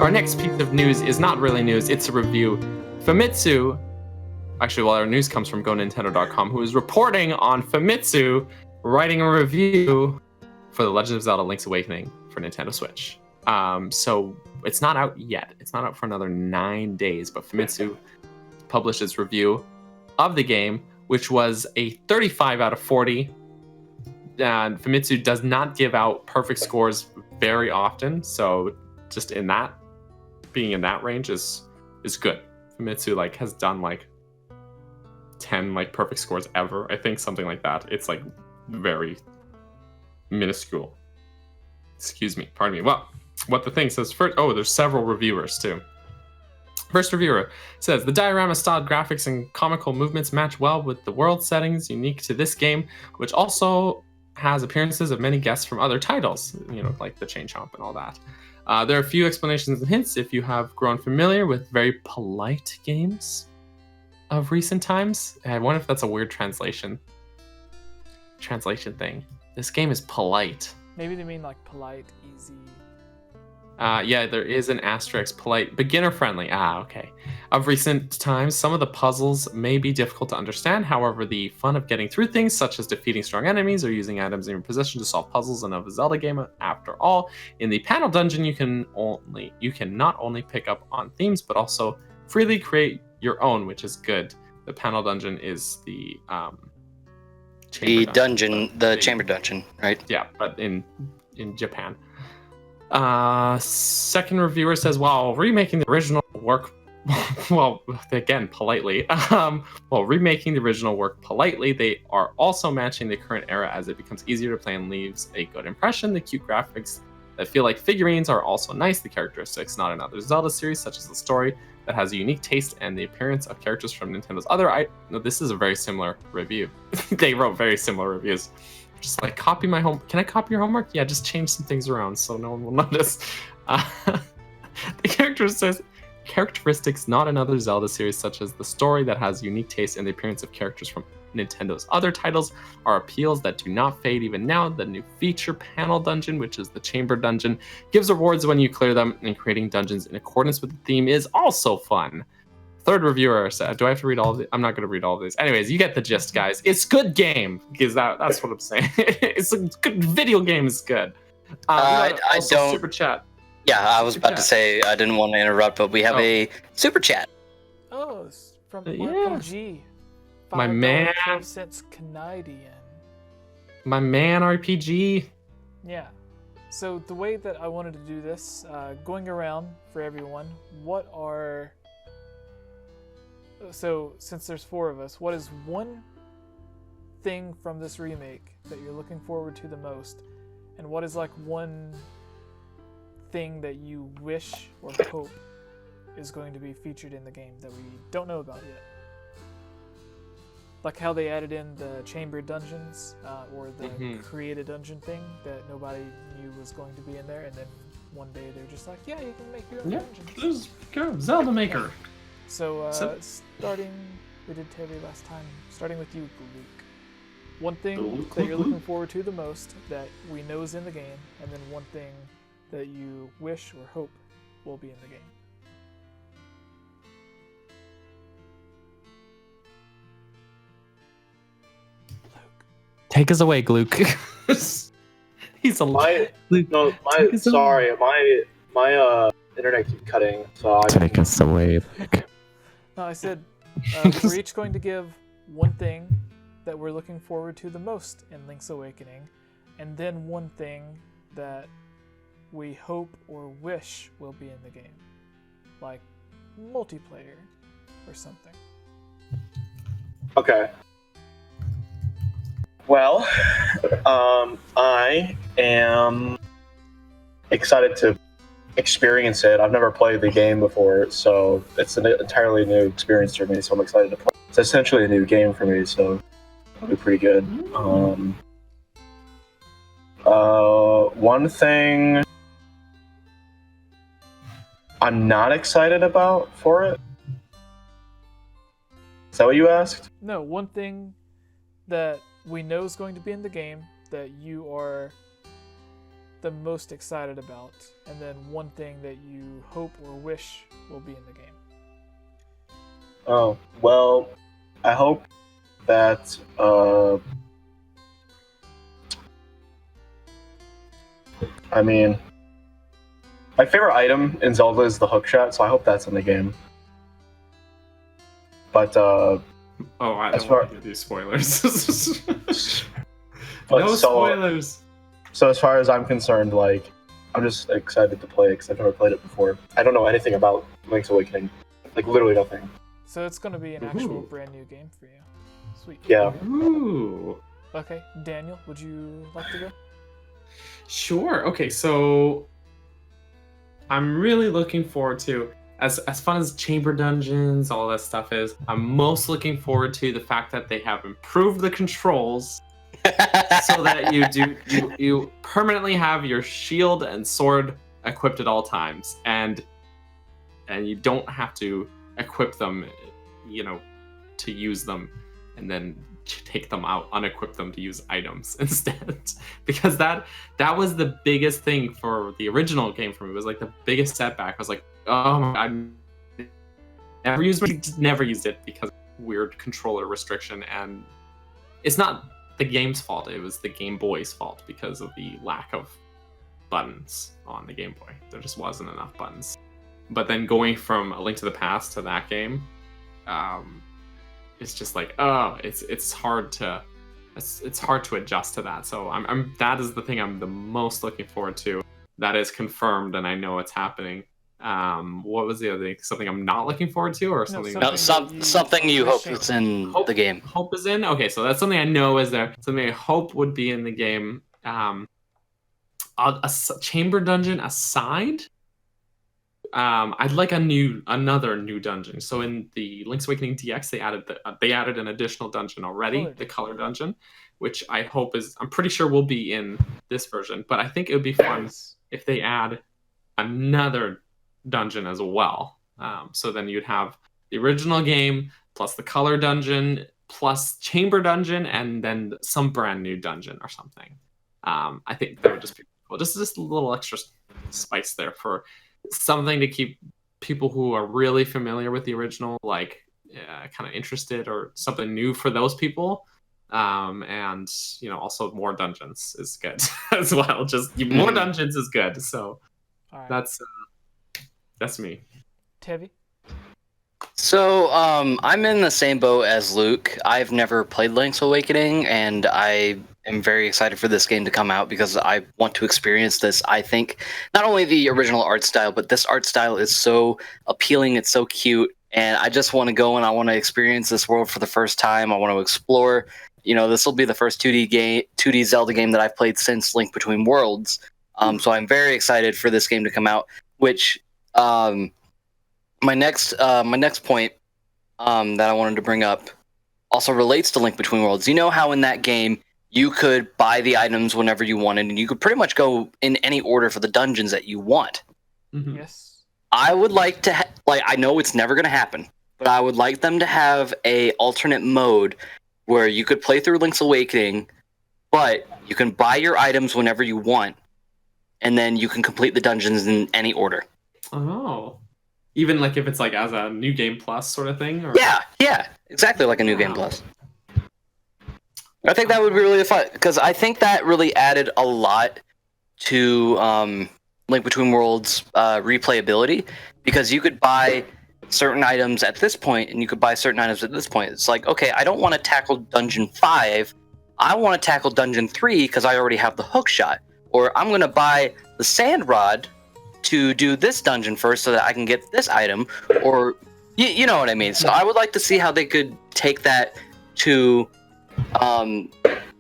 Our next piece of news is not really news, it's a review. Famitsu, actually, well, our news comes from GoNintendo.com, who is reporting on Famitsu writing a review for The Legend of Zelda Link's Awakening for Nintendo Switch. So it's not out yet. It's not out for another 9 days, but Famitsu published its review of the game, which was a 35 out of 40. And Famitsu does not give out perfect scores very often, so just in that, being in that range is good. Famitsu like has done like 10 like perfect scores ever, I think, something like that. It's like very minuscule. Excuse me, pardon me. Well, what the thing says first, oh, there's several reviewers too. First reviewer says, the diorama-styled graphics and comical movements match well with the world settings unique to this game, which also has appearances of many guests from other titles, you know, like the Chain Chomp and all that. There are a few explanations and hints if you have grown familiar with very polite games of recent times. I wonder if that's a weird translation thing. This game is polite. Maybe they mean like polite, easy. Yeah, there is an asterisk, polite, beginner friendly. Okay. Of recent times, some of the puzzles may be difficult to understand. However, the fun of getting through things, such as defeating strong enemies or using items in your possession to solve puzzles in a Zelda game. After all, in the panel dungeon, you can not only pick up on themes, but also freely create your own, which is good. The panel dungeon is the chamber dungeon, right? Yeah, but in Japan. Second reviewer says, while remaking the original work, well, again, politely, while remaking the original work politely, they are also matching the current era as it becomes easier to play and leaves a good impression. The cute graphics that feel like figurines are also nice. The characteristics not in other Zelda series, such as the story that has a unique taste and the appearance of characters from Nintendo's other. No, this is a very similar review. They wrote very similar reviews. Just like, copy my home. Can I copy your homework? Yeah, just change some things around so no one will notice. The characteristics not in other Zelda series, such as the story that has unique taste and the appearance of characters from Nintendo's other titles, are appeals that do not fade even now. The new feature panel dungeon, which is the chamber dungeon, gives rewards when you clear them, and creating dungeons in accordance with the theme is also fun. Third reviewer said, do I have to read all of these? I'm not going to read all of these. Anyways, you get the gist, guys. It's good game, because that's what I'm saying. It's a good video game. Is good. I don't. Super chat. Yeah, I was about to say I didn't want to interrupt, but we have a super chat. Oh, it's from RPG. My man. Canadian. My man, RPG. Yeah. So the way that I wanted to do this, going around for everyone, so since there's 4 of us, what is one thing from this remake that you're looking forward to the most? And what is like one thing that you wish or hope is going to be featured in the game that we don't know about yet? Like how they added in the chamber dungeons, or the created dungeon thing that nobody knew was going to be in there, and then one day they're just like, yeah, you can make your own dungeons. This is good. Zelda Maker. So, we did Terry last time, starting with you, Luke. One thing that you're looking forward to the most that we know is in the game, and then one thing that you wish or hope will be in the game. Luke. Take us away, Luke. He's a my internet keeps cutting, so take us away, Luke. No, I said we're each going to give one thing that we're looking forward to the most in Link's Awakening, and then one thing that we hope or wish will be in the game, like multiplayer or something. Okay. Well, I am excited to experience it. I've never played the game before, so it's an entirely new experience for me, so I'm excited to play. It's essentially a new game for me, so it'll be pretty good. One thing I'm not excited about for it? Is that what you asked? No, one thing that we know is going to be in the game that you are the most excited about, and then one thing that you hope or wish will be in the game. Oh, well, I hope that I mean, my favorite item in Zelda is the hookshot, so I hope that's in the game. But Oh, I as don't far- want to do spoilers. but No spoilers. So as far as I'm concerned, like, I'm just excited to play it because I've never played it before. I don't know anything about Link's Awakening, like literally nothing. So it's going to be an actual Ooh. brand new game for you. Sweet. Yeah. Ooh. Okay, Daniel, would you like to go? Sure. Okay, so I'm really looking forward to, as fun as chamber dungeons, all that stuff is, I'm most looking forward to the fact that they have improved the controls so that you permanently have your shield and sword equipped at all times, and you don't have to equip them, to use them, and then take them out, unequip them to use items instead. Because that was the biggest thing for the original game for me. It was like the biggest setback. I was like, oh my god, never used it because of weird controller restriction, and it's not the game's fault, it was the Game Boy's fault because of the lack of buttons on the Game Boy. There just wasn't enough buttons. But then going from A Link to the Past to that game, it's just like, it's hard to adjust to that. So I'm that is the thing I'm the most looking forward to. That is confirmed, and I know it's happening. What was the other thing? Something I'm not looking forward to, or something? No, something you hope is in the game. Hope is in. Okay, so that's something I know is there. Something I hope would be in the game. A chamber dungeon aside, I'd like another new dungeon. So in the Link's Awakening DX, they added an additional dungeon already, the color dungeon, which I hope I'm pretty sure will be in this version. But I think it would be fun if they add another dungeon as well. So then you'd have the original game plus the color dungeon plus chamber dungeon, and then some brand new dungeon or something. I think that would just be cool. Just a little extra spice there for something to keep people who are really familiar with the original kind of interested, or something new for those people. And also more dungeons is good as well. Just more dungeons is good. So All right. that's me. Tevi? So, I'm in the same boat as Luke. I've never played Link's Awakening, and I am very excited for this game to come out because I want to experience this. I think not only the original art style, but this art style is so appealing, it's so cute, and I just want to go and I want to experience this world for the first time. I want to explore. This will be the first 2D Zelda game that I've played since Link Between Worlds. So I'm very excited for this game to come out, which my next point that I wanted to bring up also relates to Link Between Worlds. You know how in that game you could buy the items whenever you wanted, and you could pretty much go in any order for the dungeons that you want. Mm-hmm. Yes. I would like to I know it's never going to happen, but I would like them to have a alternate mode where you could play through Link's Awakening, but you can buy your items whenever you want, and then you can complete the dungeons in any order. Oh. Even like if it's like as a New Game Plus sort of thing? Or... Yeah, exactly like a New Game Plus. I think that would be really fun, because I think that really added a lot to Link Between Worlds replayability, because you could buy certain items at this point, and you could buy certain items at this point. It's like, okay, I don't want to tackle Dungeon 5, I want to tackle Dungeon 3 because I already have the hook shot. Or I'm going to buy the sand rod to do this dungeon first so that I can get this item, or you know what I mean. So I would like to see how they could take that to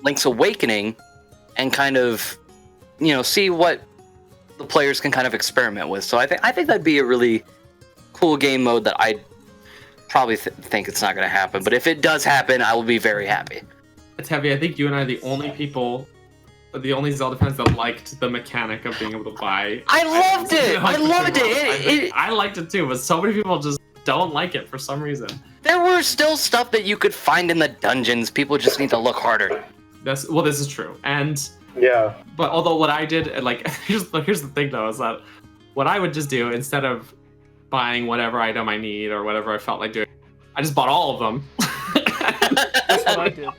Link's Awakening and kind of see what the players can kind of experiment with. So I think that'd be a really cool game mode that I probably think it's not going to happen, but if it does happen, I will be very happy. It's heavy. I think you and I are the only Zelda fans that liked the mechanic of being able to buy. I loved it. I loved it. I liked it too, but so many people just don't like it for some reason. There were still stuff that you could find in the dungeons. People just need to look harder. This is true. And Yeah. But although what I did, like, here's the thing though, is that what I would just do instead of buying whatever item I need or whatever I felt like doing, I just bought all of them. That's what I did.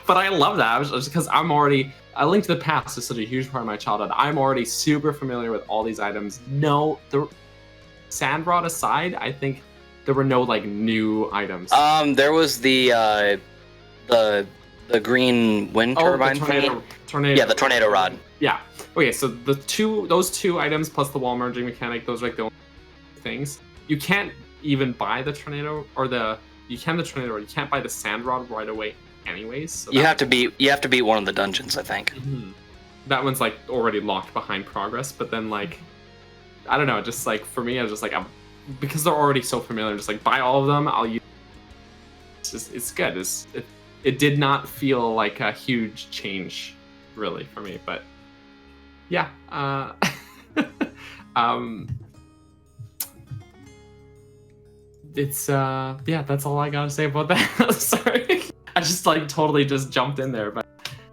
But I love that just because I'm already. A Link to the Past is such a huge part of my childhood. I'm already super familiar with all these items. No, the Sand Rod aside, I think there were no like new items. There was the green wind turbine tornado. Yeah, the tornado rod. Yeah. Okay, so those two items plus the wall merging mechanic, those are like the only things. You can't even buy the tornado you can't buy the sand rod right away anyways. So you have to beat one of the dungeons, I think. Mm-hmm. That one's like already locked behind progress, but then like I don't know, just like for me I was just like because they're already so familiar, just like buy all of them, I'll use it's good. It did not feel like a huge change really for me, but yeah. It's yeah, that's all I gotta say about that. Sorry. I just like totally just jumped in there, but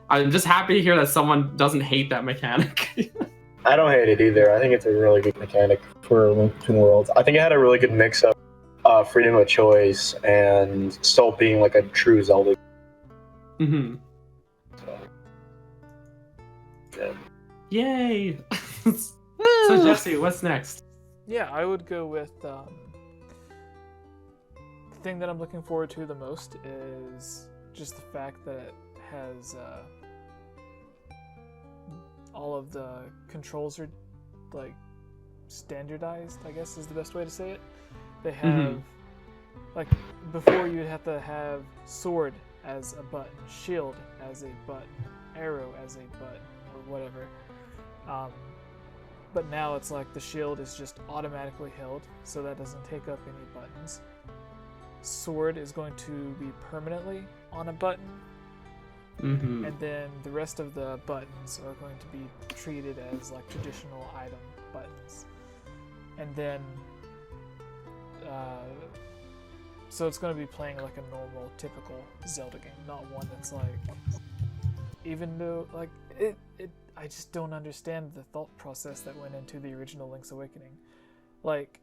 I'm just happy to hear that someone doesn't hate that mechanic. I don't hate it either. I think it's a really good mechanic for Link Between Worlds. I think it had a really good mix of freedom of choice and still being like a true Zelda. Mm-hmm. Yeah. Yay! So Jesse, what's next? Yeah, I would go with the thing that I'm looking forward to the most is just the fact that it has all of the controls are like standardized, I guess is the best way to say it. They have like before you'd have to have sword as a button, shield as a button, arrow as a button, or whatever. But now it's like the shield is just automatically held, so that doesn't take up any buttons. Sword is going to be permanently on a button, and then the rest of the buttons are going to be treated as like traditional item buttons. And then, so it's going to be playing like a normal, typical Zelda game, not one that's like, even though like I just don't understand the thought process that went into the original Link's Awakening. Like,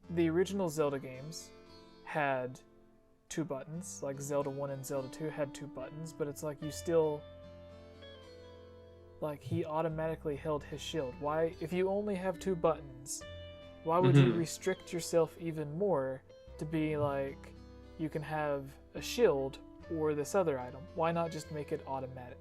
the original Zelda games had 2 buttons, like Zelda 1 and Zelda 2 had 2 buttons, but it's like you still, like, he automatically held his shield. Why, if you only have 2 buttons, why would you restrict yourself even more to be like, you can have a shield or this other item? Why not just make it automatic?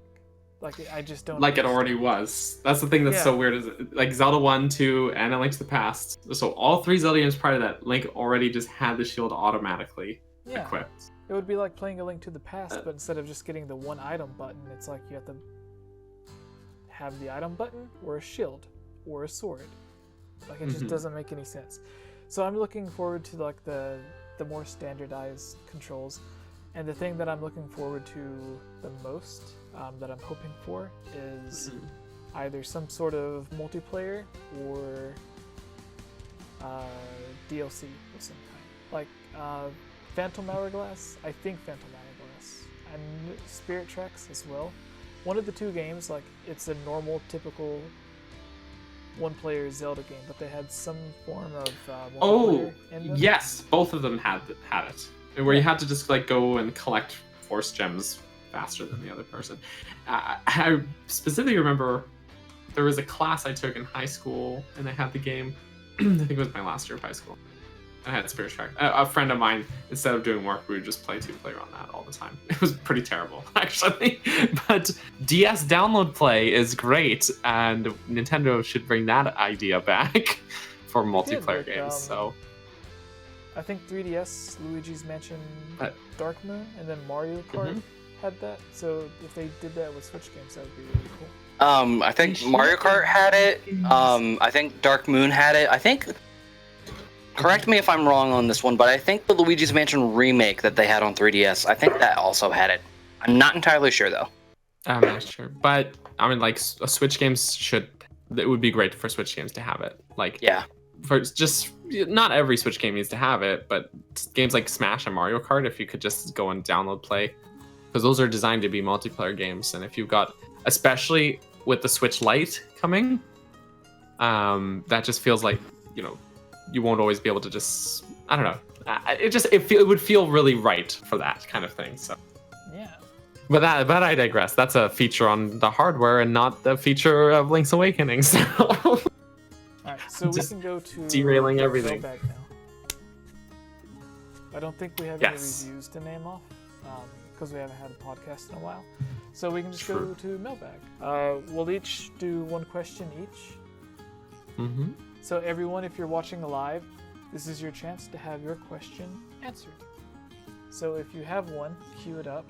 Like, I just don't like understand. It already was. That's the thing that's so weird, is like Zelda 1, 2, and A Link to the Past. So all 3 Zelda games prior to that, Link already just had the shield automatically equipped. It would be like playing A Link to the Past, but instead of just getting the one item button, it's like you have to have the item button, or a shield, or a sword. Like, it just doesn't make any sense. So I'm looking forward to like the more standardized controls. And the thing that I'm looking forward to the most, that I'm hoping for, is either some sort of multiplayer or DLC of some kind. Like Phantom Hourglass, I think Phantom Hourglass, and Spirit Tracks as well. One of the 2 games, like, it's a normal, typical one-player Zelda game, but they had some form of multiplayer in them. Yes, both of them had it. Where you had to just like go and collect force gems faster than the other person. I specifically remember there was a class I took in high school, and I had the game. I think it was my last year of high school. I had Spirit Track. A friend of mine, instead of doing work, we would just play 2-player on that all the time. It was pretty terrible, actually. But DS download play is great, and Nintendo should bring that idea back for multiplayer games. So. I think 3DS, Luigi's Mansion, Dark Moon, and then Mario Kart had that. So if they did that with Switch games, that would be really cool. I think Mario Kart had it. I think Dark Moon had it. I think, correct me if I'm wrong on this one, but I think the Luigi's Mansion remake that they had on 3DS, I think that also had it. I'm not entirely sure though. I'm not sure, but I mean, like, Switch games it would be great for Switch games to have it. Like, yeah. For just not every Switch game needs to have it, but games like Smash and Mario Kart, if you could just go and download play because those are designed to be multiplayer games. And if you've got, especially with the Switch Lite coming, that just feels like, you know, you won't always be able to just, I don't know. It would feel really right for that kind of thing. So Yeah. but I digress. That's a feature on the hardware and not the feature of Link's Awakening. So All right, so we Just can go to derailing everything. Mailbag now. I don't think we have Yes. any reviews to name off because we haven't had a podcast in a while. So we can just True. go to mailbag. We'll each do one question each. Mm-hmm. So everyone, if you're watching live, this is your chance to have your question answered. So if you have one, queue it up.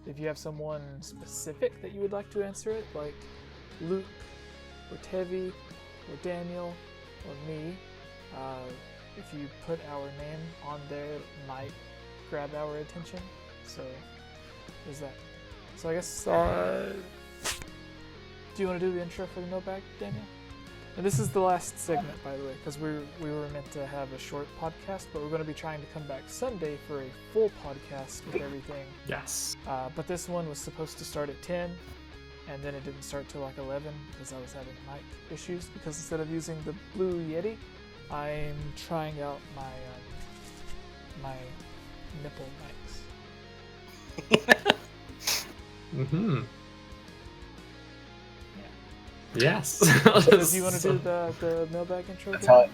If you have someone specific that you would like to answer it, like Luke, or Tevi, or Daniel, or me, if you put our name on there, it might grab our attention. So there's that. So I guess, do you want to do the intro for the mailbag, Daniel? And this is the last segment, by the way, because we were meant to have a short podcast, but we're going to be trying to come back Sunday for a full podcast with everything. Yes. But this one was supposed to start at 10, and then it didn't start till like 11 because I was having mic issues. Because instead of using the Blue Yeti, I'm trying out my my nipple mics. Mm-hmm. Yeah. Yes. So do you want to do the mailbag intro? That's again? how